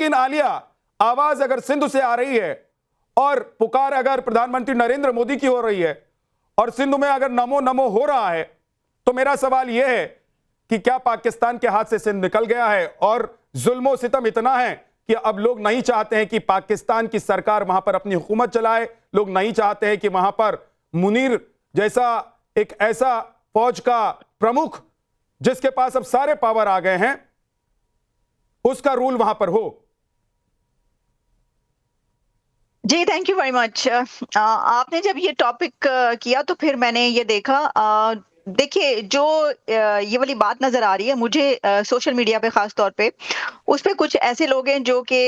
लेकिन आलिया, आवाज अगर सिंध से आ रही है और पुकार अगर प्रधानमंत्री नरेंद्र मोदी की हो रही है और सिंध में अगर नमो नमो हो रहा है, तो मेरा सवाल यह है कि क्या पाकिस्तान के हाथ से सिंध निकल गया है और जुल्मो सितम इतना है कि अब लोग नहीं चाहते हैं कि पाकिस्तान की सरकार वहां पर अपनी हुकूमत चलाए, लोग नहीं चाहते हैं कि वहां पर मुनीर जैसा एक ऐसा फौज का प्रमुख जिसके पास अब सारे पावर आ गए हैं, उसका रूल वहां पर हो। जी, थैंक यू वेरी मच। आपने जब ये टॉपिक किया तो फिर मैंने ये देखा, देखिए जो ये वाली बात नजर आ रही है मुझे सोशल मीडिया पे खास तौर पे, उस पे कुछ ऐसे लोग हैं जो कि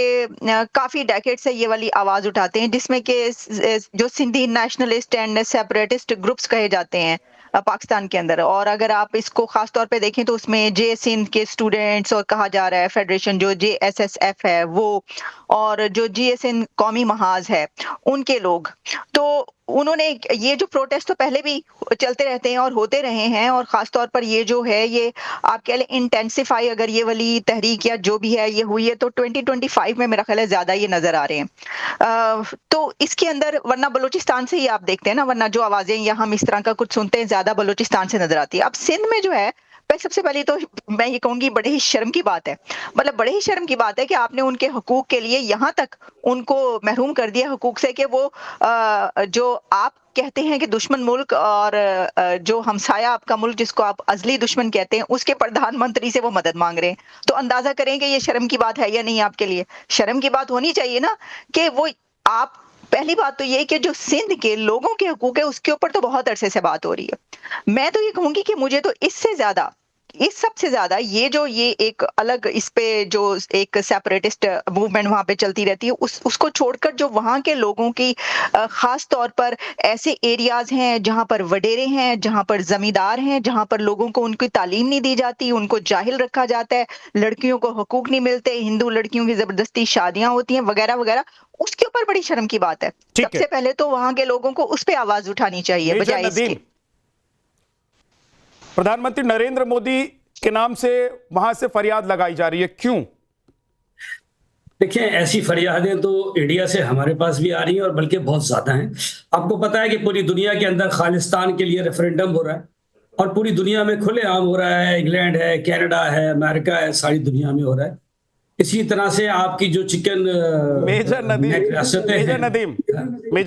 काफी डेकेड से ये वाली आवाज उठाते हैं, जिसमें कि जो Sindhi nationalist and separatist groups कहे जाते हैं पाकिस्तान के अंदर। और अगर आप इसको खास तौर पे देखें तो उसमें जे सिंध के स्टूडेंट्स और कहा जा रहा है फेडरेशन जो JSSF है वो, और जो GSN कौमी महाज है उनके लोग, तो उन्होंने ये जो प्रोटेस्ट तो पहले भी चलते रहते हैं और होते रहे हैं, और खास तौर पर ये जो है ये आप कह लें इंटेंसिफाई अगर ये वाली तहरीक या जो भी है ये हुई है तो 2025 में मेरा ख्याल है ज्यादा ये नजर आ रहे हैं। तो इसके अंदर वरना बलूचिस्तान से ही आप देखते हैं ना, वरना जो आवाजें या हम इस तरह का कुछ सुनते हैं ज्यादा बलूचिस्तान से नजर आती है। अब सिंध में जो है सबसे पहले तो मैं ये कहूंगी बड़े ही शर्म की बात है, मतलब बड़े ही शर्म की बात है कि आपने उनके हकूक के लिए यहाँ तक उनको महरूम कर दिया हकूक से कि वो जो आप कहते हैं कि दुश्मन मुल्क और जो हमसाया आपका मुल्क जिसको आप अजली दुश्मन कहते हैं उसके प्रधानमंत्री से वो मदद मांग रहे हैं। तो अंदाजा करें कि ये शर्म की बात है या नहीं। आपके लिए शर्म की बात होनी चाहिए ना कि वो आप, पहली बात तो ये कि जो सिंध के लोगों के हकूक है उसके ऊपर तो बहुत अरसे से बात हो रही है। मैं तो ये कहूंगी कि मुझे तो इससे ज्यादा, इस सबसे ज्यादा ये एक अलग इस पे जो एक सेपरेटिस्ट मूवमेंट वहां पे चलती रहती है उसको छोड़कर जो वहां के लोगों की खास तौर पर ऐसे एरियाज हैं जहां पर वडेरे हैं, जहां पर जमींदार हैं, जहां पर लोगों को उनकी तालीम नहीं दी जाती, उनको जाहिल रखा जाता है, लड़कियों को हकूक नहीं मिलते, हिंदू लड़कियों की जबरदस्ती शादियां होती हैं वगैरह वगैरह, उसके ऊपर बड़ी शर्म की बात है। सबसे पहले तो वहां के लोगों को उस पर आवाज उठानी चाहिए बजाय इसके। प्रधानमंत्री नरेंद्र मोदी के नाम से वहां से फरियाद लगाई जा रही है, क्यों? देखिए, ऐसी फरियादें तो इंडिया से हमारे पास भी आ रही हैं और बल्कि बहुत ज्यादा हैं। आपको पता है कि पूरी दुनिया के अंदर खालिस्तान के लिए रेफरेंडम हो रहा है और पूरी दुनिया में खुलेआम हो रहा है। इंग्लैंड है, कनाडा है, अमेरिका है, सारी दुनिया में हो रहा है। इसी तरह से आपकी जो चिकन मेजर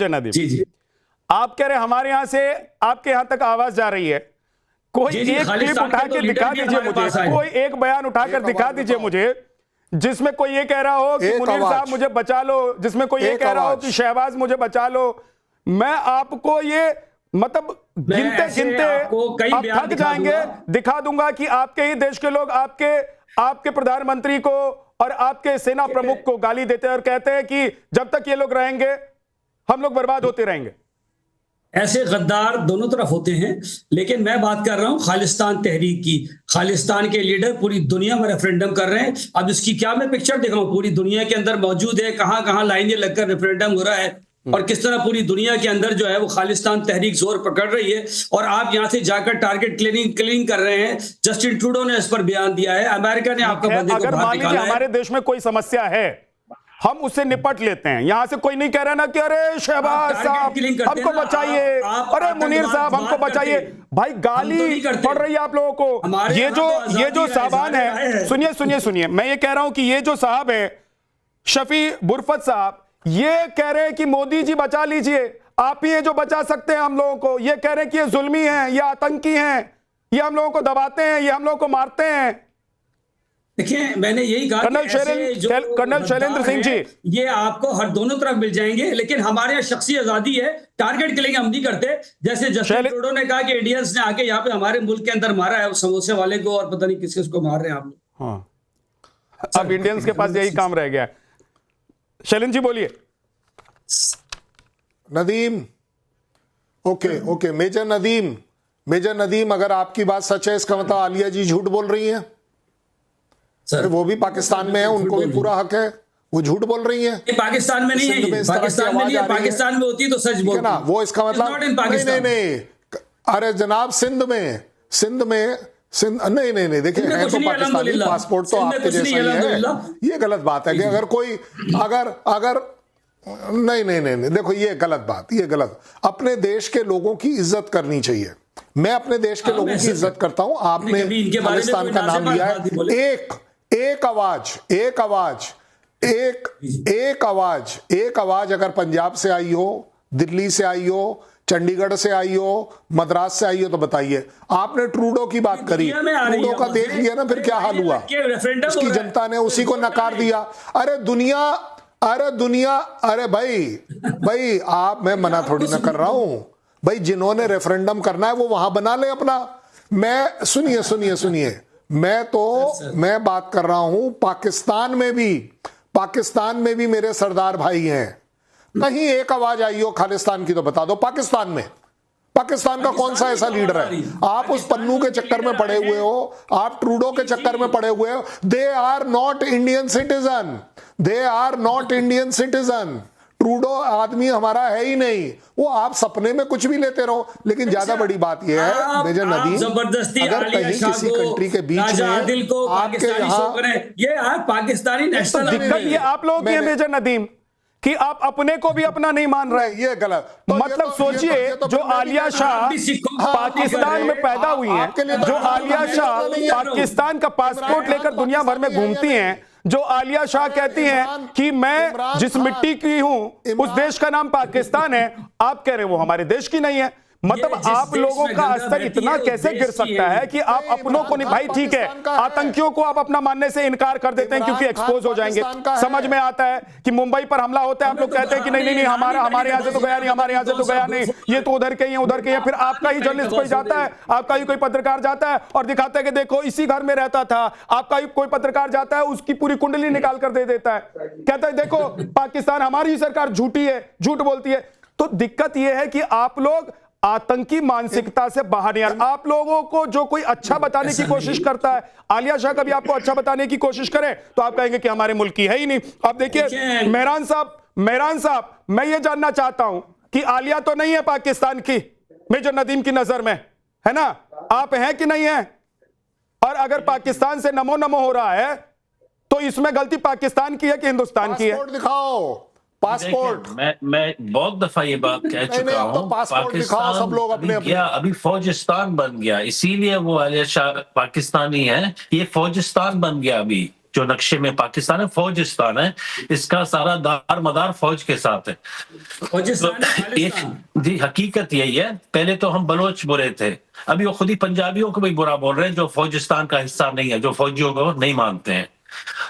नदीम जी आप कह रहे हमारे यहाँ से आपके यहाँ तक आवाज जा रही है। कोई एक क्लिप उठा के दिखा दीजिए मुझे, कोई एक बयान उठाकर दिखा दीजिए मुझे जिसमें कोई ये कह रहा हो कि मुनीर साहब मुझे बचा लो, जिसमें कोई ये कह रहा हो कि शहबाज मुझे बचा लो। मैं आपको ये मतलब गिनते आप थक जाएंगे, दिखा दूंगा कि आपके ही देश के लोग आपके प्रधानमंत्री को और आपके सेना प्रमुख को गाली देते हैं और कहते हैं कि जब तक ये लोग रहेंगे हम लोग बर्बाद होते रहेंगे। ऐसे गद्दार दोनों तरफ होते हैं, लेकिन मैं बात कर रहा हूं खालिस्तान तहरीक की। खालिस्तान के लीडर पूरी दुनिया में रेफरेंडम कर रहे हैं। अब इसकी क्या मैं पिक्चर दिखाऊं? पूरी दुनिया के अंदर मौजूद है, कहां कहां लाइनें लगकर रेफरेंडम हो रहा है और किस तरह पूरी दुनिया के अंदर जो है वो खालिस्तान तहरीक जोर पकड़ रही है। और आप यहां से जाकर टारगेट क्लीनिंग कर रहे हैं। जस्टिन ट्रूडो ने इस पर बयान दिया है, अमेरिका ने आपका बंदे को बाहर निकाला है। हमारे देश में कोई समस्या है हम उससे निपट लेते हैं। यहां से कोई नहीं कह रहा ना कि अरे शहबाज साहब हमको बचाइए, अरे मुनीर साहब हमको बचाइए। भाई गाली पड़ रही है आप लोगों को। ये जो साहबान है, सुनिए, मैं ये कह रहा हूं कि ये जो साहब है शफी बुरफत साहब, ये कह रहे हैं कि मोदी जी बचा लीजिए, आप ही हैं जो बचा सकते हैं हम लोगों को। ये कह रहे हैं कि ये जुल्मी हैं, ये आतंकी हैं, ये हम लोगों को दबाते हैं, ये हम लोगों को मारते हैं। देखिए, मैंने यही कहा कर्नल शैलेंद्र सिंह जी, ये आपको हर दोनों तरफ मिल जाएंगे, लेकिन हमारे यहाँ शख्सी आजादी है। टारगेट किलिंग हम नहीं करते। जैसे जस्टिन ट्रूडो ने कहा कि इंडियंस ने आके यहाँ पे हमारे मुल्क के अंदर मारा है उस समोसे वाले को और पता नहीं किस किस को मार रहे हैं आप लोग। हाँ, अब इंडियंस के पास यही काम रह गया है। शैलेंद्र जी बोलिए। नदीम, ओके मेजर नदीम, अगर आपकी बात सच है इसका मतलब आलिया जी झूठ बोल रही हैं। वो भी पाकिस्तान में है, उनको भी पूरा हक है, वो झूठ बोल रही है। पाकिस्तान में नहीं है, पाकिस्तान में नहीं है, पाकिस्तान में होती तो सच बोलती ना। वो इसका मतलब नहीं। अरे जनाब, सिंध में सिंध नहीं नहीं नहीं, देखिए है तो पाकिस्तानी, पासपोर्ट तो आपके जैसा ही है। ये गलत बात है कि अगर कोई अगर नहीं नहीं नहीं नहीं, देखो ये गलत बात, ये गलत। अपने देश के लोगों की इज्जत करनी चाहिए। मैं अपने देश के लोगों की इज्जत करता हूं। आपने खालिस्तान का नाम लिया है। एक आवाज अगर पंजाब से आई हो, दिल्ली से आई हो, चंडीगढ़ से आई हो, मद्रास से आई हो, तो बताइए। आपने ट्रूडो की बात करी, ट्रूडो का देख लिया ना फिर क्या हाल हुआ, उसकी जनता ने उसी को नकार दिया। अरे दुनिया, अरे भाई आप, मैं मना थोड़ी ना कर रहा हूं भाई, जिन्होंने रेफरेंडम करना है वो वहां बना ले अपना। मैं सुनिए, मैं बात कर रहा हूं पाकिस्तान में भी मेरे सरदार भाई हैं। कहीं एक आवाज आई हो खालिस्तान की तो बता दो। पाकिस्तान का कौन सा ऐसा लीडर है? आप उस पन्नू के चक्कर में पड़े हुए हो, आप ट्रूडो के चक्कर में पड़े हुए हो। They are not Indian citizen. Trudeau आदमी हमारा है ही नहीं। वो आप सपने में कुछ भी लेते रहो, लेकिन ज्यादा बड़ी बात यह है मेजर नदीम, अगर कहीं किसी कंट्री के बीच में आपके यहाँ ये पाकिस्तानी नेशनल, दिक्कत ये आप लोगों की है मेजर नदीम कि आप अपने को भी अपना नहीं मान रहे। ये गलत। मतलब सोचिए, जो आलिया शाह पाकिस्तान में पैदा हुई हैं, जो आलिया शाह पाकिस्तान का पासपोर्ट लेकर दुनिया भर में घूमती हैं, जो आलिया शाह कहती हैं कि मैं जिस मिट्टी की हूं उस देश का नाम पाकिस्तान है, आप कह रहे हो वो हमारे देश की नहीं है। मतलब आप लोगों का स्तर इतना कैसे गिर सकता है कि आप अपनों को नहीं, भाई ठीक है, आतंकियों को आप अपना मानने से इनकार कर देते हैं क्योंकि एक्सपोज हो जाएंगे। समझ में आता है कि मुंबई पर हमला होता है, आप लोग कहते हैं कि नहीं हमारे यहां से तो गया नहीं, ये तो उधर के ही है। फिर आपका ही जर्नलिस्ट कोई जाता है, आपका ही कोई पत्रकार जाता है और दिखाता है कि देखो इसी घर में रहता था। आपका ही कोई पत्रकार जाता है, उसकी पूरी कुंडली निकाल कर दे देता है, कहता है देखो पाकिस्तान, हमारी सरकार झूठी है, झूठ बोलती है। तो दिक्कत यह है कि आप लोग आतंकी मानसिकता से बाहर नहीं आ रहे। आप लोगों को जो कोई अच्छा बताने की कोशिश करता है, आलिया शाह कभी आपको अच्छा बताने की कोशिश करे तो आप कहेंगे कि हमारे मुल्क की है ही नहीं। अब देखिए मेहरान साहब, मैं ये जानना चाहता हूं कि आलिया तो नहीं है पाकिस्तान की मेजर नदीम की नजर में, है ना? आप हैं कि नहीं है? और अगर पाकिस्तान से नमो नमो हो रहा है तो इसमें गलती पाकिस्तान की है कि हिंदुस्तान की है? दिखाओ पासपोर्ट। मैं बहुत दफा ये बात कह चुका हूँ, पाकिस्तान सब लोग अभी फौजिस्तान बन गया, इसीलिए वो आलिया शाह पाकिस्तानी है। ये फौजिस्तान बन गया अभी, जो नक्शे में पाकिस्तान है फौजिस्तान है, इसका सारा दार मदार फौज के साथ है। जी हकीकत यही है। पहले तो हम बलोच बुरे थे, अभी वो खुद ही पंजाबियों को भी बुरा बोल रहे हैं जो फौजिस्तान का हिस्सा नहीं है, जो फौजियों को नहीं मानते हैं।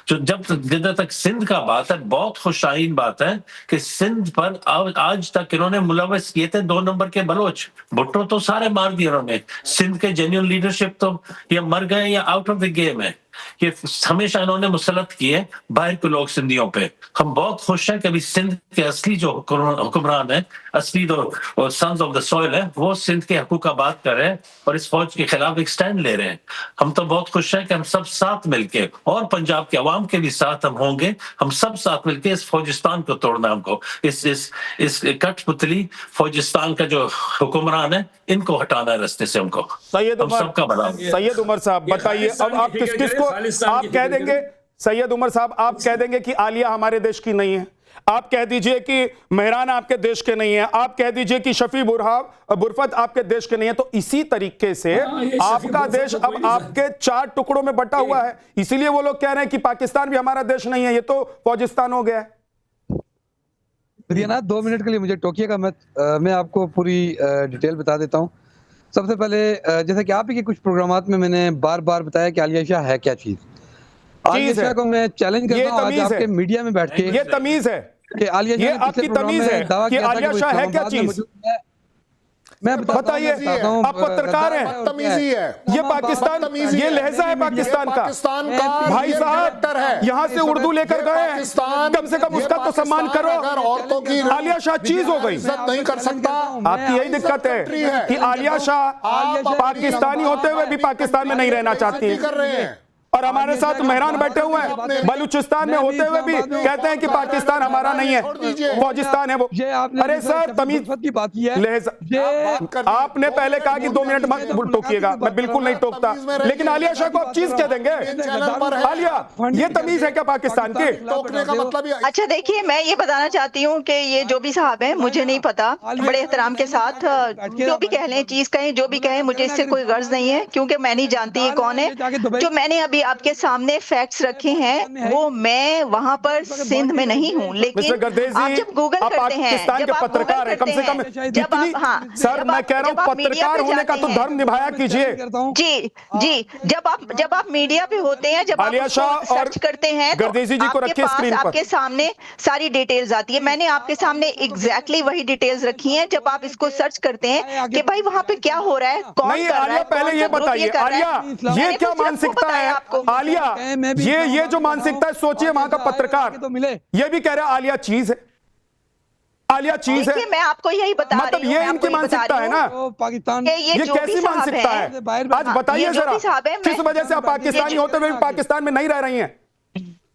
जिधर तक सिंध का बात है, बहुत खुशाइन बात है कि सिंध पर आज तक इन्होंने मुलवस किए थे 2 नंबर के बलोच। भुट्टो तो सारे मार दिए उन्होंने। सिंध के जेन्युइन लीडरशिप तो ये मर गए या आउट ऑफ द गेम है। ये हमेशा इन्होंने मुसलत किए बाहर के लोग सिंधियों पे। हम बहुत खुश हैं कि अभी सिंध के असली जो हुक्मरान है, असली जो सन्स ऑफ द सॉइल है, वो सिंध के हकूक का बात कर रहे हैं और इस फौज के खिलाफ एक स्टैंड ले रहे हैं। हम तो बहुत खुश हैं कि हम सब साथ मिलके, और पंजाब के अवाम के भी साथ हम होंगे, हम सब साथ मिलके इस फौजिस्तान को तोड़ना, हमको इस कठपुतली फौजिस्तान का जो हुक्मरान है, इनको हटाना है रास्ते से हमको। सैयद उमर साहब बताइए, अब आप किसको आप कह देंगे? सैयद उमर साहब, आप कह देंगे कि आलिया हमारे देश की नहीं है, आप कह दीजिए कि मेहरान आपके देश के नहीं है, आप कह दीजिए कि शफी बुरफत आपके देश के नहीं है। तो इसी तरीके से आपका देश अब आपके 4 टुकड़ों में बटा हुआ है, इसीलिए वो लोग कह रहे हैं कि पाकिस्तान भी हमारा देश नहीं है, ये तो फौजिस्तान हो गया है। ना 2 मिनट के लिए मुझे टोकिएगा, मैं आपको पूरी डिटेल बता देता हूँ। सबसे पहले जैसे कि आप ही के कुछ प्रोग्रामात में मैंने बार बार बताया कि आलिया शाह है क्या चीज। आलिया शाह को मैं चैलेंज करता हूं आज आपके मीडिया में बैठ के, ये तमीज है कि आलिया शाह, ये आपकी तमीज है कि आलिया शाह है क्या चीज? मैं बताइए, आप पत्रकार हैं, तमीजी है ये पाकिस्तान, ये लहजा है पाकिस्तान का। भाई साहब यहाँ से उर्दू लेकर गए हैं, कम से कम उसका तो सम्मान करो। औरतों की आलिया शाह चीज हो गई, नहीं कर सकता। आपकी यही दिक्कत है कि आलिया शाह पाकिस्तानी होते हुए भी पाकिस्तान में नहीं रहना चाहती। और हमारे साथ मेहरान बैठे हुए हैं बलूचिस्तान में होते हुए भी कहते हैं कि पाकिस्तान हमारा नहीं है, फौजिस्तान है वो। अरे सर तमीज की बात की है, आपने पहले कहा कि 2 मिनट मत टोकिएगा, मैं बिल्कुल नहीं टोकता, लेकिन आलिया शाह को आप चीज कह देंगे? आलिया, ये तमीज है क्या पाकिस्तान की? टोकने का मतलब अच्छा देखिए, मैं ये बताना चाहती हूँ कि ये जो भी साहब हैं, मुझे नहीं पता, बड़े एहतराम के साथ जो भी कह लें, चीज कहें, जो भी कहें, मुझे इससे कोई गर्ज नहीं है, क्योंकि मैं नहीं जानती ये कौन है। जो मैंने अभी आपके सामने फैक्ट्स रखे हैं वो मैं वहां पर सिंध में नहीं हूँ, लेकिन आप जब गूगल करते हैं, जब आप पत्रकार है, कम से कम जब आप, हाँ सर मैं कह रहा हूँ पत्रकार होने का तो धर्म निभाया कीजिए। जी, जब आप मीडिया पे होते हैं, जब आप सर्च करते हैं, गर्देशी जी को रखिए स्क्रीन पर, आपके सामने सारी डिटेल्स आती है। मैंने आपके सामने एग्जैक्टली वही डिटेल्स रखी हैं। जब आप इसको सर्च करते हैं कि भाई वहां पे क्या हो रहा है, कौन कर रहा है, पहले ये बताइए आलिया, ये क्या मानसिकता है आलिया? ये जो मानसिकता है, सोचिए वहां का पत्रकार ये भी कह रहा है आलिया चीज है, आलिया चीज है। मैं आपको यही बता रही हूं, मतलब ये इनकी मानसिकता है ना पाकिस्तान, ये कैसी मानसिकता है? आज बताइए जरा, किस वजह से आप पाकिस्तानी होते हुए पाकिस्तान में नहीं रह रही हैं?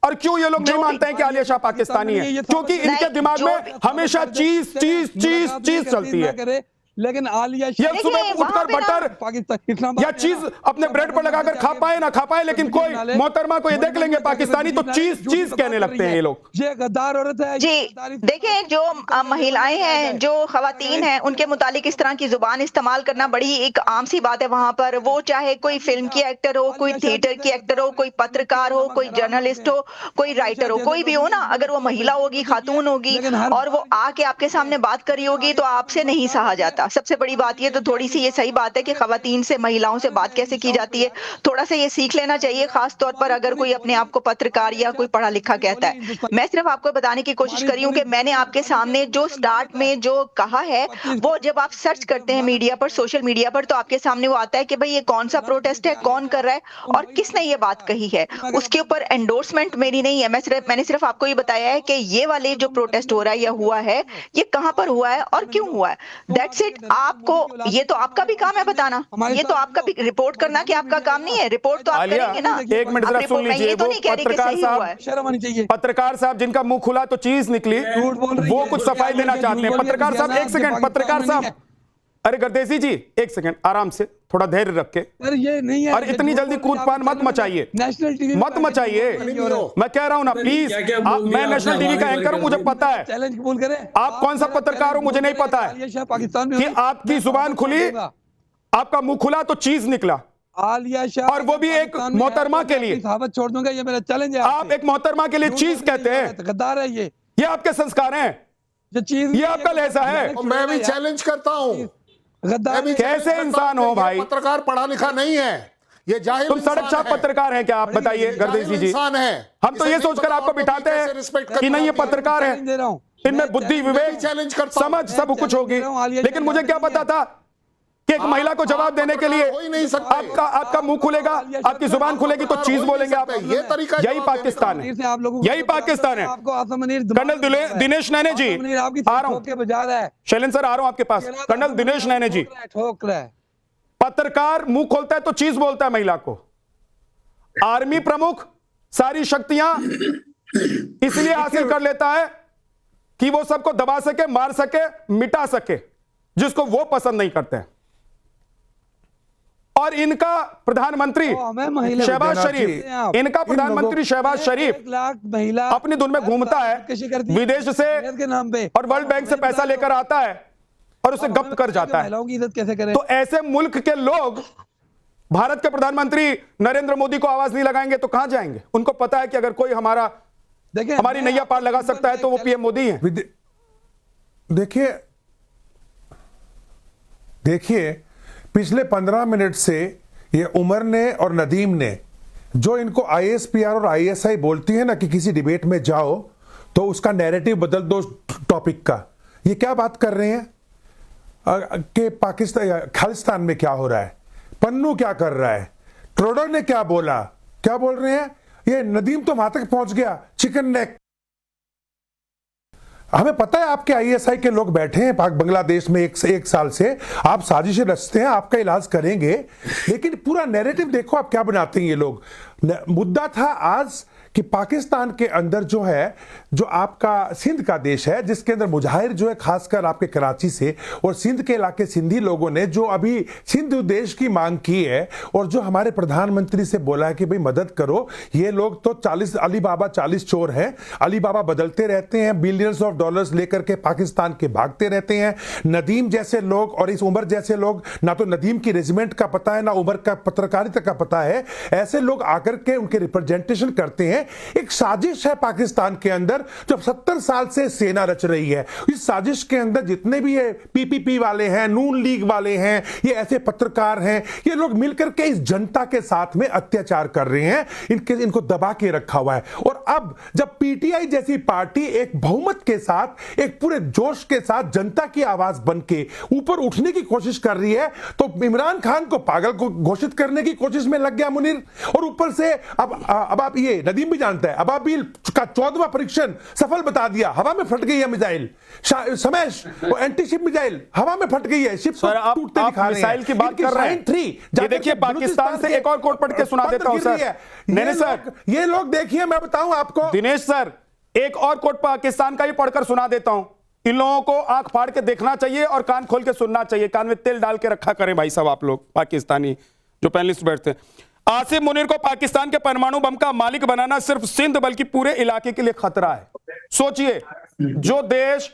और क्यों ये लोग नहीं मानते हैं कि आलिया शाह पाकिस्तानी है? क्योंकि इनके दिमाग में हमेशा चीज चीज चीज चीज चलती है। लेकिन आलिया ये सुबह उठकर बटर या चीज अपने ब्रेड पर लगाकर खा पाए ना खा पाए, लेकिन कोई मोहतरमा को ये देख लेंगे पाकिस्तानी तो चीज चीज कहने लगते हैं ये लोग। ये गद्दार औरत है जी। देखिए, जो महिलाएं हैं, जो खवातीन हैं, उनके मुतालिक इस तरह की जुबान इस्तेमाल करना बड़ी एक आम सी बात है वहां पर। वो चाहे कोई फिल्म की एक्टर हो, कोई थिएटर की एक्टर हो, कोई पत्रकार हो, कोई जर्नलिस्ट हो, कोई राइटर हो, कोई भी हो ना, अगर वो महिला होगी, खातून होगी और वो आके आपके सामने बात करी होगी तो आपसे नहीं सहा जाता। सबसे बड़ी बात ये तो थोड़ी सी ये सही बात है कि खवातीन से, महिलाओं से बात कैसे की जाती है, थोड़ा सा ये सीख लेना चाहिए, खास तौर पर अगर कोई अपने आप को पत्रकार या कोई पढ़ा लिखा कहता है। मैं सिर्फ आपको बताने की कोशिश करी हूँ कि मैंने आपके सामने जो स्टार्ट में जो कहा है, वो जब आप सर्च करते हैं मीडिया पर, सोशल मीडिया पर, तो आपके सामने वो आता है कि भाई ये कौन सा प्रोटेस्ट है, कौन कर रहा है और किसने ये बात कही है। उसके ऊपर एंडोर्समेंट मेरी नहीं है, मैंने सिर्फ आपको ये बताया है कि ये वाले जो प्रोटेस्ट हो रहा है या हुआ है, ये कहां पर हुआ है और क्यों हुआ है। That's it. आपको ये तो आपका भी काम है बताना, ये तो आपका भी रिपोर्ट करना कि आपका काम नहीं है, रिपोर्ट तो आप करेंगे ना। एक मिनट जरा सुन लीजिए, वो पत्रकार साहब जिनका मुंह खुला तो चीज निकली, वो कुछ सफाई देना चाहते हैं। पत्रकार साहब एक सेकंड, पत्रकार साहब, अरे गर्देशी जी एक सेकंड, आराम से, थोड़ा धैर्य रख के, ये नहीं है, और इतनी जल्दी कूदपान मत मचाइए, नेशनल टीवी मत मचाइए। मैं कह रहा हूं ना, प्लीज, मैं नेशनल टीवी का एंकर हूं, मुझे पता है चैलेंज कबूल करें। आप कौन सा पत्रकार हो मुझे नहीं पता है पाकिस्तान में कि आपकी जुबान खुली, आपका मुंह खुला तो चीज निकला, आलिया शाह, और वो भी एक मोहतरमा के लिए। साहब छोड़ दूंगा, ये मेरा चैलेंज है। आप एक मोहतरमा के लिए चीज कहते हैं, गद्दार है ये आपके संस्कार हैं, ये आपका लहजा है। मैं भी चैलेंज करता हूं, कैसे इंसान हो भाई? पत्रकार पढ़ा लिखा नहीं है, ये जाहिल तुम सड़क छाप पत्रकार हैं क्या? आप बताइए गर्देशी जी। इंसान है, हम तो ये सोचकर आपको बिठाते हैं कि नहीं ये पत्रकार है, इनमें बुद्धि, विवेक, समझ सब कुछ होगी, लेकिन मुझे क्या पता था कि एक महिला को जवाब देने के लिए आपका मुंह खुलेगा, आपकी जुबान खुलेगी तो चीज बोलेंगे आप। ये तरीका, यही पाकिस्तान है, यही पाकिस्तान है। कर्नल दिनेश नैने जी, आ रहा हूं, शैलेंद्र सर आ रहा हूं आपके पास। कर्नल दिनेश नैने जी, पत्रकार मुंह खोलता है तो चीज बोलता है महिला को। आर्मी प्रमुख सारी शक्तियां इसलिए हासिल कर लेता है कि वो सबको दबा सके, मार सके, मिटा सके, जिसको वो पसंद नहीं करते हैं। और इनका प्रधानमंत्री शहबाज शरीफ, इनका प्रधानमंत्री शहबाज शरीफ महिला अपनी धुन में घूमता है, विदेश से और वर्ल्ड बैंक से पैसा लेकर आता है और उसे जब्त कर जाता है। तो ऐसे मुल्क के लोग भारत के प्रधानमंत्री नरेंद्र मोदी को आवाज नहीं लगाएंगे तो कहां जाएंगे? उनको पता है कि अगर कोई हमारी नैया पार लगा सकता है तो वो पीएम मोदी है। देखिए पिछले 15 मिनट से ये उमर ने और नदीम ने जो इनको ISPR और ISI बोलती है ना कि किसी डिबेट में जाओ तो उसका नैरेटिव बदल दो टॉपिक का, ये क्या बात कर रहे हैं कि पाकिस्तान खालिस्तान में क्या हो रहा है, पन्नू क्या कर रहा है, ट्रूडो ने क्या बोला, क्या बोल रहे हैं, ये नदीम तो वहां तक पहुंच गया चिकन नेक। हमें पता है आपके आईएसआई के लोग बैठे हैं बांग्लादेश में एक साल से, आप साजिशें रचते हैं, आपका इलाज करेंगे, लेकिन पूरा नैरेटिव देखो आप क्या बनाते हैं ये लोग। मुद्दा था आज कि पाकिस्तान के अंदर जो है, जो आपका सिंध का देश है, जिसके अंदर मुजाहिर जो है खासकर आपके कराची से और सिंध के इलाके सिंधी लोगों ने जो अभी सिंध देश की मांग की है और जो हमारे प्रधानमंत्री से बोला है कि भाई मदद करो, ये लोग तो 40 अली बाबा 40 चोर हैं, अली बाबा बदलते रहते हैं, बिलियंस ऑफ डॉलर्स लेकर के पाकिस्तान के भागते रहते हैं। नदीम जैसे लोग और इस उमर जैसे लोग, ना तो नदीम की रेजिमेंट का पता है ना उमर का पत्रकारिता का पता है, ऐसे लोग आकर के उनके रिप्रेजेंटेशन करते हैं। एक साजिश है पाकिस्तान के अंदर जो 70 साल से सेना रच रही है। इस साजिश के अंदर जितने भी ये पीपीपी वाले हैं, नून लीग वाले हैं, ये ऐसे पत्रकार हैं, ये लोग मिलकर के इस जनता के साथ में अत्याचार कर रहे हैं, इनको दबा के रखा हुआ है। और अब जब पीटीआई जैसी पार्टी एक बहुमत के साथ, एक पूरे जोश के साथ जनता की आवाज बन के ऊपर उठने की कोशिश कर रही है, तो इमरान खान को पागल को घोषित करने की कोशिश में लग गया मुनीर। और ऊपर से अब आप ये नदीम भी जानता है, अबाबील का 14वां परीक्षण सफल बता दिया, हवा में फट गई है मिसाइल, समैश और एंटीशिप मिसाइल हवा में फट गई है, शिप टूटते दिखा रहे हैं। मिसाइल की बात कर रहे हैं। ये देखिए पाकिस्तान से एक और कोट पढ़ के सुना देता हूं सर। नहीं सर, ये लोग देखिए, मैं बताऊं आपको दिनेश सर, एक और कोट पाकिस्तान का ही पढ़कर सुना देता हूं। इन लोगों को आंख फाड़ के देखना चाहिए और कान खोल के सुनना चाहिए। कान में तेल डाल के रखा करें भाई साहब आप लोग पाकिस्तानी जो पैनलिस्ट बैठते हैं। आसिफ मुनीर को पाकिस्तान के परमाणु बम का मालिक बनाना सिर्फ सिंध बल्कि पूरे इलाके के लिए खतरा है। सोचिए, जो देश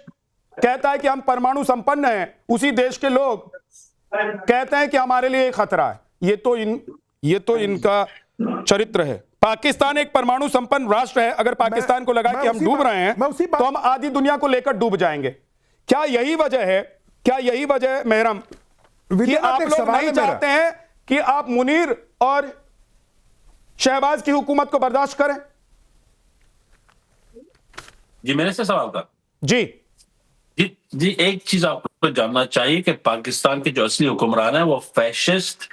कहता है कि हम परमाणु संपन्न हैं, उसी देश के लोग कहते हैं कि हमारे लिए खतरा है। ये तो इनका चरित्र है। पाकिस्तान एक परमाणु संपन्न राष्ट्र है। अगर पाकिस्तान को लगा कि हम डूब रहे हैं तो हम आधी दुनिया को लेकर डूब जाएंगे। क्या यही वजह है मेहरम कि आप लोग नहीं चाहते हैं कि आप मुनीर और शहबाज की हुकूमत को बर्दाश्त करें? जी मेरे से सवाल था। जी, एक चीज आपको जानना चाहिए कि पाकिस्तान के जो असली हुक्मरान है वो फैशिस्ट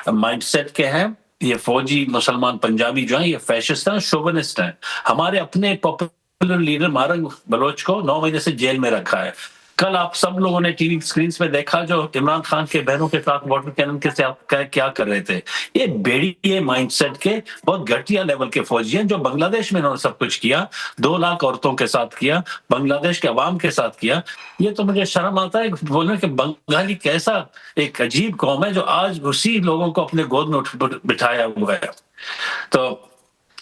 माइंडसेट के हैं। ये फौजी मुसलमान पंजाबी जो है ये फैशिस्ट हैं, शोविनिस्ट हैं। हमारे अपने पॉपुलर लीडर मारंग बलोच को 9 महीने से जेल में रखा है। कल आप सब लोगों ने टीवी स्क्रीन पे देखा जो इमरान खान के बहनों के साथ वाटर कैनन के साथ क्या कर रहे थे। ये बेड़िए माइंडसेट के बहुत घटिया लेवल के फौजी हैं। जो बांग्लादेश में इन्होंने सब कुछ किया, 2 लाख औरतों के साथ किया, बांग्लादेश के अवाम के साथ किया। ये तो मुझे शर्म आता है बोलने कि बंगाली कैसा एक अजीब कौम है जो आज उसी लोगों को अपने गोद में बिठाया हुआ है। तो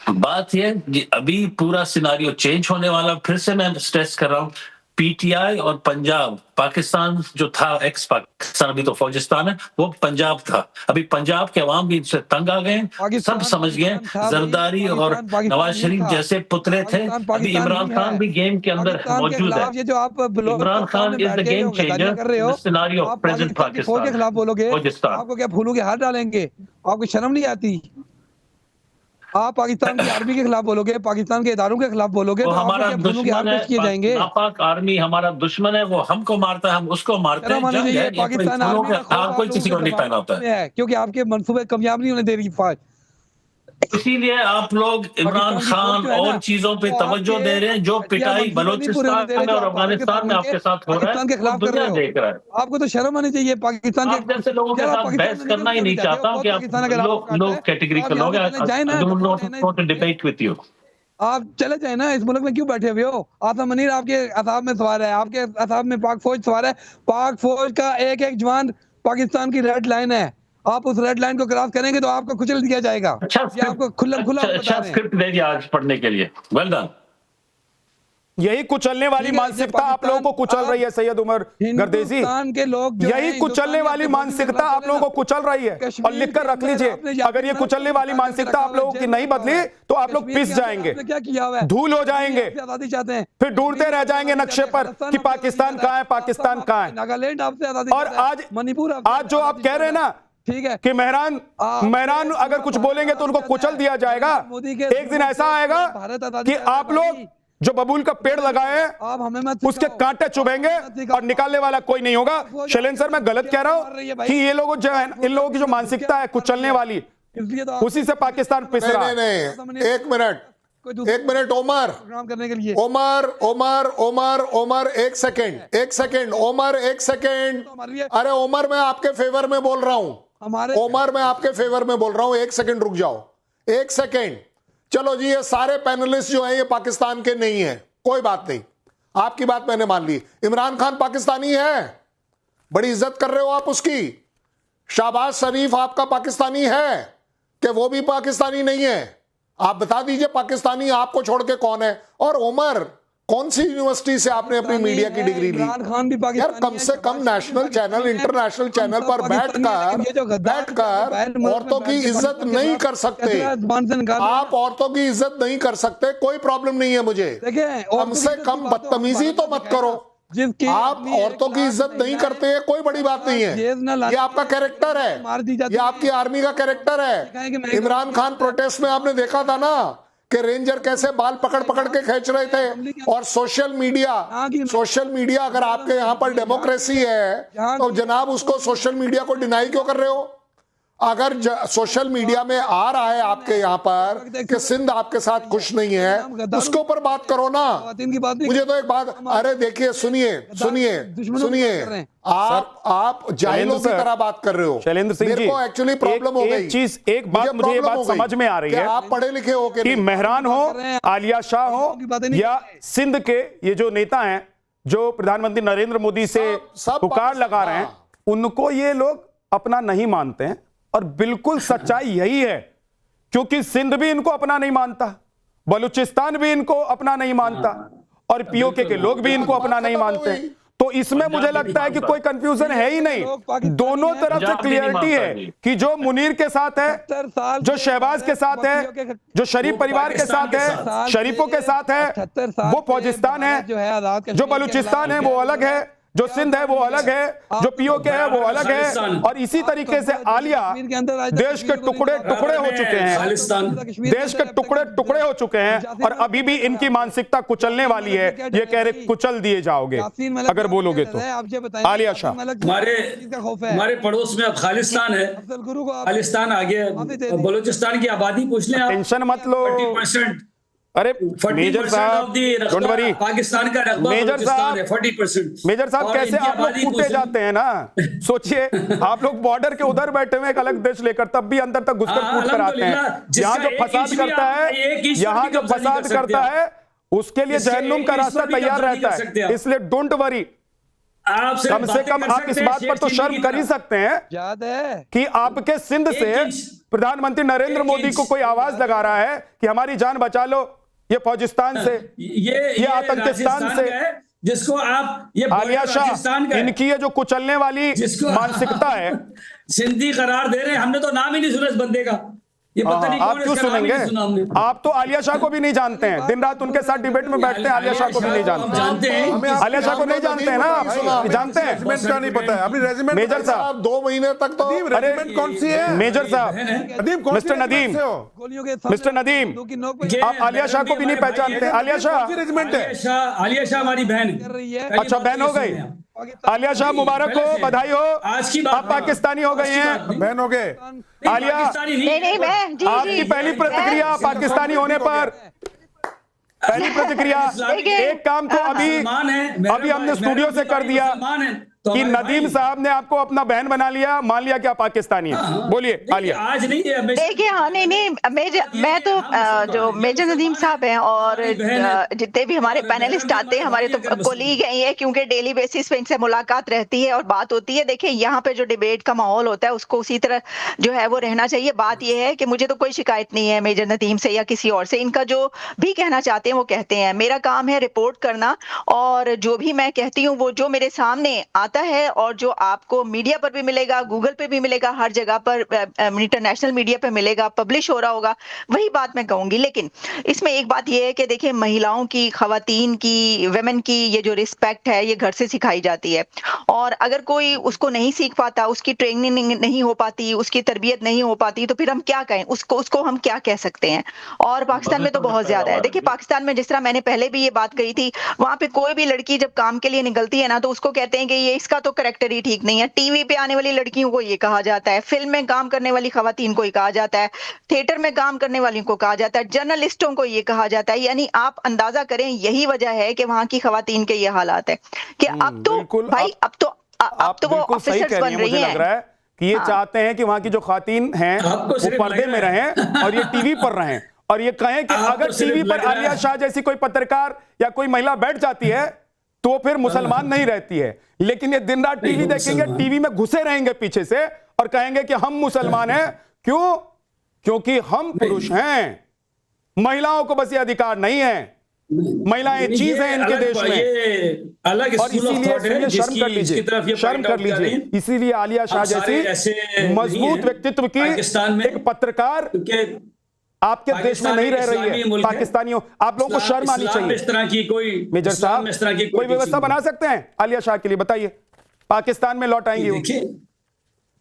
बात यह अभी पूरा सिनारियो चेंज होने वाला। फिर से मैं स्ट्रेस कर रहा हूँ, पीटीआई और पंजाब, पाकिस्तान जो था एक्स पाकिस्तान, अभी तो फौजिस्तान है, वो पंजाब था। अभी पंजाब के अवाम भी इनसे तंग आ गए, सब समझ गए। जरदारी और नवाज शरीफ जैसे पुतले थे। अभी इमरान खान भी गेम के अंदर मौजूद है। Imran Khan is the game changer scenario of present Pakistan के खिलाफ बोलोगे, आपको क्या फूलों के हाथ डालेंगे? आपको शर्म नहीं आती? आप पाकिस्तान की आर्मी के खिलाफ बोलोगे, पाकिस्तान के इदारों के खिलाफ बोलोगे, तो हमारा दुश्मन है, किए जाएंगे। नापाक आर्मी हमारा दुश्मन है, वो हमको मारता है, हम उसको मारते हैं। पाकिस्तान आर्मी कोई किसी को नहीं पहना होता है क्योंकि आपके मंसूबे कामयाब नहीं होने दे रही फौज। इसीलिए आप लोग इमरान खान और चीजों पे तवज्जो दे रहे हैं। जो पिटाई बलूचिस्तान में और अफगानिस्तान में आपके साथ हो रहा है वो दुनिया देख रहा है। आपको तो शर्म आनी चाहिए। पाकिस्तान के जैसे लोगों के साथ बहस करना ही नहीं चाहता हूं कि आप लोग कैटेगरी कर लोगे। Debate with you. आप चले जाए ना, इस मुल्क में क्यों बैठे हुए हो? आसिफ मुनीर आपके असाब में सवार है, आपके असाब में पाक फौज सवार है। पाक फौज का एक एक जवान पाकिस्तान की रेड लाइन है। आप उस रेड लाइन को क्रॉस करेंगे तो आपको कुचल दिया जाएगा। अच्छा, आपको खुला स्क्रिप्ट दे दिया आज पढ़ने के लिए। Well done. यही कुचलने वाली मानसिकता आप लोगों को कुचल रही है सैयद उमर गर्देजी के लोग। यही कुचलने वाली मानसिकता आप लोगों को कुचल रही है। और लिखकर रख लीजिए, अगर ये कुचलने वाली मानसिकता आप लोगों की नहीं बदली तो आप लोग पिस जाएंगे, क्या किया हुआ है, धूल हो जाएंगे, आजादी चाहते हैं, फिर ढूंढते रह जाएंगे नक्शे पर कि पाकिस्तान कहाँ है, पाकिस्तान कहाँ है। नागालैंड आपसे आजादी, और आज मणिपुर, आज जो आप कह रहे हैं ना, ठीक है, कि मेहरान अगर कुछ बोलेंगे तो उनको कुचल दिया जाएगा। एक दिन ऐसा आएगा कि आप लोग जो बबूल का पेड़ लगाए हैं उसके कांटे चुभेंगे और निकालने वाला कोई नहीं होगा। शैलेंद्र सर, मैं गलत कह रहा हूं कि ये लोग जो है, इन लोगों की जो मानसिकता है कुचलने वाली, उसी से पाकिस्तान पिस रहा है। नहीं, एक मिनट, कोई दूसरा एक मिनट ओमर, प्रोग्राम करने के लिए। ओमर ओमर ओमर ओमर एक सेकंड ओमर एक सेकंड। अरे ओमर मैं आपके फेवर में बोल रहा हूं, हमारे ओमर मैं आपके फेवर में बोल रहा हूं, एक सेकंड रुक जाओ, एक सेकंड। चलो जी, ये सारे पैनलिस्ट जो हैं ये पाकिस्तान के नहीं है, कोई बात नहीं, आपकी बात मैंने मान ली। इमरान खान पाकिस्तानी है, बड़ी इज्जत कर रहे हो आप उसकी। शहबाज शरीफ आपका पाकिस्तानी है कि वो भी पाकिस्तानी नहीं है? आप बता दीजिए पाकिस्तानी आपको छोड़ के कौन है। और उमर, कौन सी यूनिवर्सिटी से आपने अपनी मीडिया की डिग्री ली? इमरान खान भी यार पाकिस्तानी कम से कम नेशनल चैनल, इंटरनेशनल चैनल पर बैठकर औरतों की इज्जत नहीं कर सकते आप, औरतों की इज्जत नहीं कर सकते, कोई प्रॉब्लम नहीं है मुझे। कम से कम बदतमीजी तो मत करो। आप औरतों की इज्जत नहीं करते हैं, कोई बड़ी बात नहीं है, ये आपका कैरेक्टर है, ये आपकी आर्मी का कैरेक्टर है। इमरान खान प्रोटेस्ट में आपने देखा था ना कि रेंजर कैसे बाल पकड़ पकड़ के खींच रहे थे। और सोशल मीडिया अगर आपके यहाँ पर डेमोक्रेसी है तो जनाब उसको सोशल मीडिया को डिनाई क्यों कर रहे हो? अगर सोशल मीडिया में आ रहा है आपके यहाँ पर कि सिंध आपके साथ खुश नहीं है, उसके ऊपर बात करो ना। मुझे तो एक बात, अरे देखिए, सुनिए, आप जाहिलों की तरह बात कर रहे हो। शैलेंद्र सिंह जी, मेरे को एक्चुअली प्रॉब्लम हो गई। एक बात मुझे ये बात समझ में आ रही है, आप पढ़े लिखे हो कि मेहरान हो, आलिया शाह हो या सिंध के ये जो नेता हैं जो प्रधानमंत्री नरेंद्र मोदी से पुकार लगा रहे हैं, उनको ये लोग अपना नहीं मानते हैं। और बिल्कुल सच्चाई यही है, क्योंकि सिंध भी इनको अपना नहीं मानता, बलूचिस्तान भी इनको अपना नहीं मानता, और पीओके के लोग भी इनको अपना नहीं मानते। तो इसमें मुझे लगता है कि कोई कंफ्यूजन है ही नहीं। दोनों तरफ से क्लियरिटी है कि जो मुनीर के साथ है, जो शहबाज के साथ है, जो शरीफ परिवार के साथ है, शरीफों के साथ है, वो फौजिस्तान है। जो बलूचिस्तान है वो अलग है, जो सिंध है वो अलग है, जो पीओके है वो अलग है। और इसी तरीके से आलिया देश के टुकड़े टुकड़े हो चुके हैं, देश के टुकड़े टुकड़े हो चुके हैं, और अभी भी इनकी मानसिकता कुचलने वाली है। ये कह रहे कुचल दिए जाओगे अगर बोलोगे तो। आलिया शाह, हमारे पड़ोस में अब खालिस्तान है, खालिस्तान आ गया, बलूचिस्तान की आबादी पूछ लें, टेंशन मत लो। 40%, अरे मेजर साहब, डोंट वरी, पाकिस्तान का रकबा बलूचिस्तान है 40%। मेजर साहब कैसे आप लोग कूटे जाते हैं ना, सोचिए आप लोग बॉर्डर के उधर बैठे हुए एक अलग देश लेकर, तब भी अंदर तक घुसकर कूट कर आते हैं। यहाँ जो फसाद करता है, यहाँ जो फसाद करता है, उसके लिए जहन्नुम का रास्ता तैयार रहता है। इसलिए डोंट वरी, कम से कम आप इस बात पर तो शर्म कर ही सकते हैं कि आपके सिंध से प्रधानमंत्री नरेंद्र मोदी को कोई आवाज लगा रहा है कि हमारी जान बचा लो, ये फौजिस्तान से, ये आतंकिस्तान से, जिसको आप ये आलिया शाह, इनकी ये जो कुचलने वाली मानसिकता है, सिंधी करार दे रहे हैं। हमने तो नाम ही नहीं सुना इस बंदे का, ये पता नहीं आप क्यों सुनेंगे? आप तो आलिया शाह को भी नहीं जानते हैं, दिन रात उनके साथ डिबेट में बैठते हैं, आलिया शाह को भी नहीं जानते हैं। आलिया शाह को नहीं जानते हैं ना, जानते हैं? रेजिमेंट का नहीं पता है अपनी रेजिमेंट। मेजर साहब 2 महीने तक तो रेजिमेंट कौन सी है? मेजर साहब, मिस्टर नदीम, मिस्टर नदीम, आप आलिया शाह को भी नहीं पहचानते? आलिया शाह रेजिमेंट है, आलिया शाह हमारी बहन। अच्छा, बहन हो गई। आलिया शाह मुबारक हो, बधाई हो, आज की आप पाकिस्तानी हो गई हैं, बहन हो गए। आलिया, नहीं मैं जी, आपकी पहली प्रतिक्रिया पाकिस्तानी होने पर, पहली प्रतिक्रिया, एक काम तो अभी हमने स्टूडियो से कर दिया कि नदीम साहब ने आपको अपना बहन बना लिया, मान लिया कि आप पाकिस्तानी है। बोलिए आलिया। आज नहीं है, देखिए, हाँ, नहीं मैं तो जो मेजर नदीम साहब हैं और जितने भी हमारे पैनलिस्ट आते हैं, हमारे तो कोलीग हैं ये, क्योंकि डेली बेसिस पे इनसे मुलाकात रहती है और बात होती है। देखिए, यहाँ पे जो डिबेट का माहौल होता है उसको उसी तरह जो है वो रहना चाहिए। बात ये है कि मुझे तो कोई शिकायत नहीं है मेजर नदीम से या किसी और से, इनका जो भी कहना चाहते हैं वो कहते हैं। मेरा काम है रिपोर्ट करना, और जो भी मैं कहती हूँ वो जो मेरे सामने है, और जो आपको मीडिया पर भी मिलेगा, गूगल पे भी मिलेगा, हर जगह पर इंटरनेशनल मीडिया पे मिलेगा, पब्लिश हो रहा होगा, वही बात मैं कहूंगी। लेकिन इसमें एक बात यह है कि देखिए, महिलाओं की, खवातीन की, वेमेन की ये जो रिस्पेक्ट है ये घर से सिखाई जाती है, और अगर कोई उसको नहीं सीख पाता, उसकी ट्रेनिंग नहीं हो पाती, उसकी तरबियत नहीं हो पाती, तो फिर हम क्या कहें उसको हम क्या कह सकते हैं? और पाकिस्तान में तो बहुत ज्यादा है। देखिए, पाकिस्तान में जिस तरह मैंने पहले भी ये बात कही थी, वहां पे कोई भी लड़की जब काम के लिए निकलती है ना, तो उसको कहते हैं कि ये इसका तो कैरेक्टर ही ठीक नहीं है। टीवी पे आने वाली लड़कियों को ये कहा जाता है, फिल्म में काम करने वाली खवातीन को ये कहा जाता है, थिएटर में काम करने वालों को कहा जाता है, जर्नलिस्टों को ये कहा जाता है। यानी आप अंदाजा करें, यही वजह है कि वहां की खवातीन के ये हालात है कि अब तो भाई अब तो वो ऑफिसर्स बन रही मुझे हैं। लग रहा है कि ये चाहते हैं कि वहां की जो खातून हैं वो पर्दे में रहें और ये टीवी पर रहें और ये कहें कि अगर टीवी पर आलिया शाह जैसी कोई पत्रकार या कोई महिला बैठ जाती है तो फिर मुसलमान नहीं रहती है। लेकिन ये दिन रात टीवी देखेंगे, टीवी में घुसे रहेंगे पीछे से और कहेंगे कि हम मुसलमान हैं। क्यों? क्योंकि हम पुरुष हैं, महिलाओं को बस ये अधिकार नहीं है। महिलाएं चीज है इनके देश में अलग और इसीलिए शर्म कर लीजिए, शर्म कर लीजिए। इसीलिए आलिया शाह जैसी मजबूत व्यक्तित्व की एक पत्रकार आपके देश में नहीं रह रही है। पाकिस्तानियों, आप लोगों को शर्म आनी चाहिए। इस तरह की कोई मेजर साहब कोई व्यवस्था बना सकते हैं आलिया शाह के लिए? बताइए, पाकिस्तान में लौट आएंगी वो?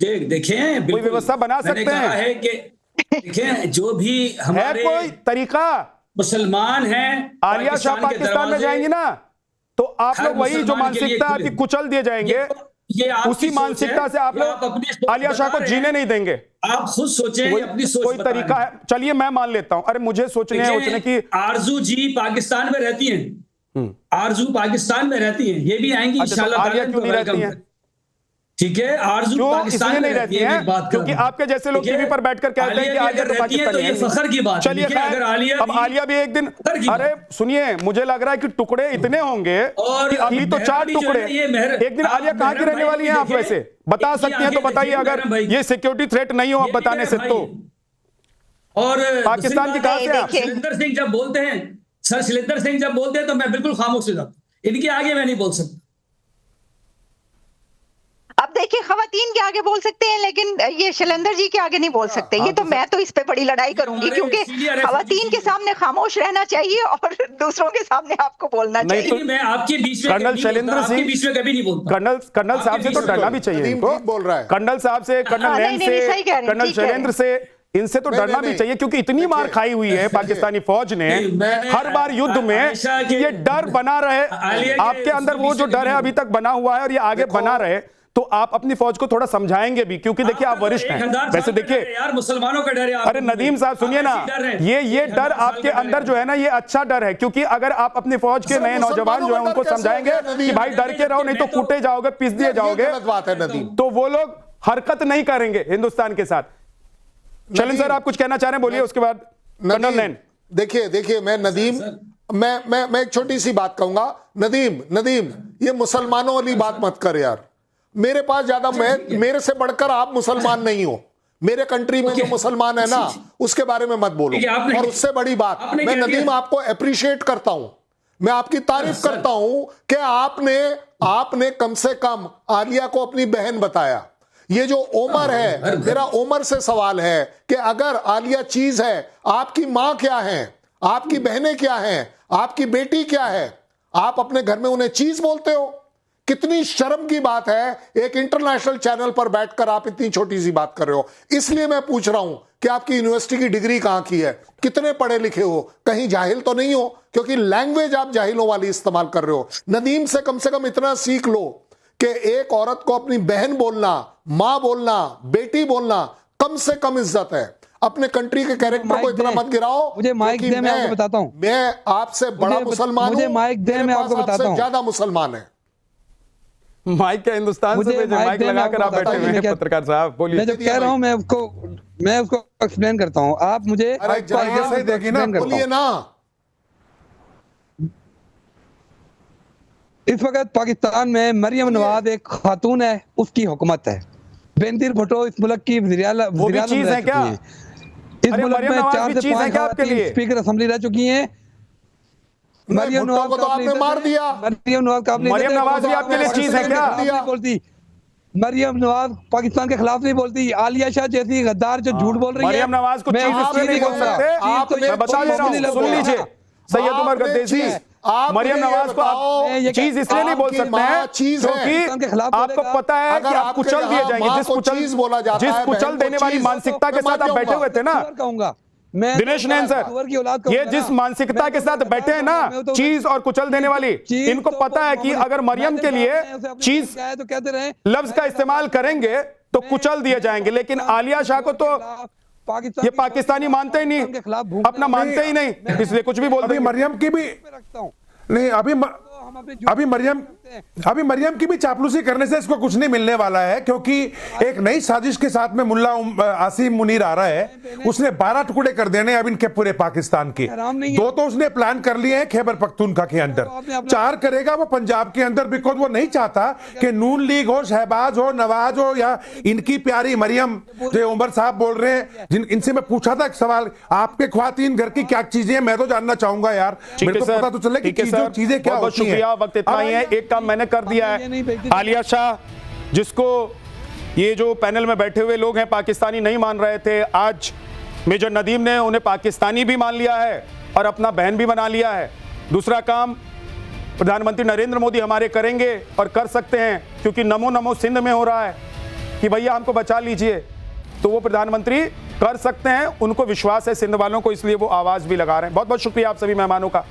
देखें कोई व्यवस्था बना सकते हैं? देखें जो भी हमारे कोई तरीका मुसलमान हैं, आलिया शाह पाकिस्तान में जाएंगी ना तो आप लोग वही जो मानसिकता आपकी कुचल दिए जाएंगे, उसी मानसिकता से आप लोग आलिया शाह को जीने नहीं देंगे। आप खुद सोचें, अपनी सोच कोई तरीका है? चलिए मैं मान लेता हूं, अरे मुझे सोचने की आरजू जी पाकिस्तान में रहती हैं, आरजू पाकिस्तान में रहती हैं, ये भी आएंगी इंशाल्लाह। आलिया क्यों नहीं रहती हैं? ठीक है, आरजू पाकिस्तान में नहीं रहती है क्योंकि आपके जैसे लोग टीवी पर बैठकर कहते हैं कि आलिया तो पाकिस्तानी है। फखर की बात। चलिए अगर अब आलिया भी एक दिन, अरे सुनिए, मुझे लग रहा है कि टुकड़े इतने होंगे कि अभी तो 4 टुकड़े, एक दिन आलिया कहां की रहने वाली है? आप वैसे बता सकती हैं तो बताइए, अगर ये सिक्योरिटी थ्रेट नहीं हो आप बताने से तो। और पाकिस्तान की कहां से आप? शैलेंद्र सिंह जब बोलते हैं, सर शैलेंद्र सिंह जब बोलते हैं तो मैं बिल्कुल खामोश हो जाता हूं, इनके आगे मैं नहीं बोल सकता। अब देखिए, खवातीन के आगे बोल सकते हैं लेकिन ये शैलेंद्र जी के आगे नहीं बोल सकते। ये तो मैं तो इस पे बड़ी लड़ाई करूंगी क्योंकि खवातीन के सामने खामोश रहना चाहिए और दूसरों के सामने आपको बोलना चाहिए। मैं आपके बीच में कर्नल शैलेंद्र सिंह बीच में कभी नहीं बोलता। कर्नल साहब से तो डरना भी चाहिए इनको। बोल रहा है कर्नल साहब से, कर्नल नैन से, कर्नल शैलेंद्र से, इनसे तो डरना भी चाहिए क्योंकि इतनी मार खाई हुई है पाकिस्तानी फौज ने हर बार युद्ध में। ये डर बना रहे आपके अंदर, वो जो डर है अभी तक बना हुआ है और ये आगे बना रहे, तो आप अपनी फौज को थोड़ा समझाएंगे भी क्योंकि देखिए आप वरिष्ठ हैं। वैसे देखिए यार, मुसलमानों का डर है। अरे नदीम साहब सुनिए ना, ये डर आपके अंदर जो है ना, ये अच्छा डर है क्योंकि अगर आप अपनी फौज के नए नौजवान जो है उनको समझाएंगे कि भाई डर के रहो, नहीं तो कूटे जाओगे, पिस दिए जाओगे, तो वो लोग हरकत नहीं करेंगे हिंदुस्तान के साथ। चलें सर, आप कुछ कहना चाह रहे हैं, बोलिए, उसके बाद कर्नल नैन। देखिए मैं नदीम, मैं एक छोटी सी बात कहूंगा। नदीम ये मुसलमानों वाली बात मत कर यार। मेरे पास ज्यादा, मेरे से बढ़कर आप मुसलमान नहीं हो। मेरे कंट्री में जो मुसलमान है ना, उसके बारे में मत बोलो। और उससे बड़ी बात, मैं नदीम आपको अप्रिशिएट करता हूं, मैं आपकी तारीफ करता हूं कि आपने कम से कम आलिया को अपनी बहन बताया। ये जो उमर है, मेरा उमर से सवाल है कि अगर आलिया चीज है, आपकी मां क्या है, आपकी बहनें क्या हैं, आपकी बेटी क्या है, आप अपने घर में उन्हें चीज बोलते हो? कितनी शर्म की बात है, एक इंटरनेशनल चैनल पर बैठकर आप इतनी छोटी सी बात कर रहे हो। इसलिए मैं पूछ रहा हूं कि आपकी यूनिवर्सिटी की डिग्री कहां की है, कितने पढ़े लिखे हो, कहीं जाहिल तो नहीं हो? क्योंकि लैंग्वेज आप जाहिलों वाली इस्तेमाल कर रहे हो। नदीम से कम इतना सीख लो कि एक औरत को अपनी बहन बोलना, मां बोलना, बेटी बोलना कम से कम इज्जत है। अपने कंट्री के कैरेक्टर को इतना मत गिराओ। मुझे माइक दे, मैं आपको बताता हूं। मैं आपसे बड़ा मुसलमान हूं, मुझे माइक दे, मैं आपको बताता हूं। ज्यादा मुसलमान है। माइक क्या हिंदुस्तान से भेजे? माइक लगाकर आप बैठे हुए हैं पत्रकार साहब, बोलिए। मैं जो कह रहा हूं मैं उसको एक्सप्लेन करता हूं। आप मुझे सही देखिए ना, बोलिए ना। इस वक्त पाकिस्तान में मरियम नवाज एक खातून है, उसकी हुकूमत है। बेनजीर भुट्टो इस मुल्क की वो भी चीज है क्या? इस मुल्क में 4 से 5 स्पीकर असेंबली रह चुकी हैं। मरियम नवाज को तो आपने मार दिया। मरियम नवाज भी आपके लिए चीज है क्या? बोलती मरियम नवाज पाकिस्तान के खिलाफ नहीं बोलती। आलिया शाह जैसी गद्दार जो झूठ बोल रही है, मरियम नवाज को चीज इसलिए नहीं बोल सकते, मैं बता दे रहा हूं, सुन लीजिए सैयद उमर गद्देसी, मरियम नवाज को आप चीज इसलिए नहीं बोल सकते हैं क्योंकि आपको पता है कि आप कुचल दिए जाएंगे। जिस कुचल देने वाली मानसिकता के साथ आप बैठे हुए थे ना, मैं दिनेश नैन सुअर की औलाद सर, का ये हूं जिस ना। मानसिकता मैं के तो साथ बताया बैठे हैं ना, मैं तो चीज और कुचल देने वाली, चीज इनको तो पता है कि अगर मरियम के लिए चीज तो कहते रहे लफ्ज का इस्तेमाल करेंगे तो कुचल दिए जाएंगे, लेकिन आलिया शाह को तो ये पाकिस्तानी मानते ही नहीं, अपना मानते ही नहीं, इसलिए कुछ भी बोल अभी देंगे। मरियम की भी नहीं, अभी मरियम की भी चापलूसी करने से इसको कुछ नहीं मिलने वाला है, क्योंकि एक नई साजिश के साथ में मुल्ला आसिम मुनीर आ रहा है। उसने 12 टुकड़े कर देने अब इनके पूरे पाकिस्तान के। 2 तो उसने प्लान कर लिए हैं खैबर पख्तूनख्वा के अंदर, 4 करेगा वो पंजाब के अंदर, बिकॉज वो नहीं चाहता कि नून लीग हो, शहबाज हो, नवाज हो या इनकी प्यारी मरियम जो उमर साहब बोल रहे हैं, इनसे मैं पूछा था एक सवाल, आपके ख्वातीन घर की क्या चीजें हैं, मैं तो जानना चाहूंगा यार, मेरे को पता तो चले कि चीजें क्या होती हैं। वक्त इतना ही है, एक काम मैंने कर दिया है। आलिया शाह, जिसको ये जो पैनल में बैठे हुए लोग हैं पाकिस्तानी नहीं मान रहे थे, आज मेजर नदीम ने उन्हें पाकिस्तानी भी मान लिया है और अपना बहन भी बना लिया है। दूसरा काम प्रधानमंत्री नरेंद्र मोदी हमारे करेंगे और कर सकते हैं, क्योंकि नमो नमो सिंध में हो रहा है कि भैया हमको बचा लीजिए, तो वो प्रधानमंत्री कर सकते हैं, उनको विश्वास है सिंध वालों को, इसलिए वो आवाज भी लगा रहे हैं। बहुत बहुत शुक्रिया आप सभी मेहमानों का।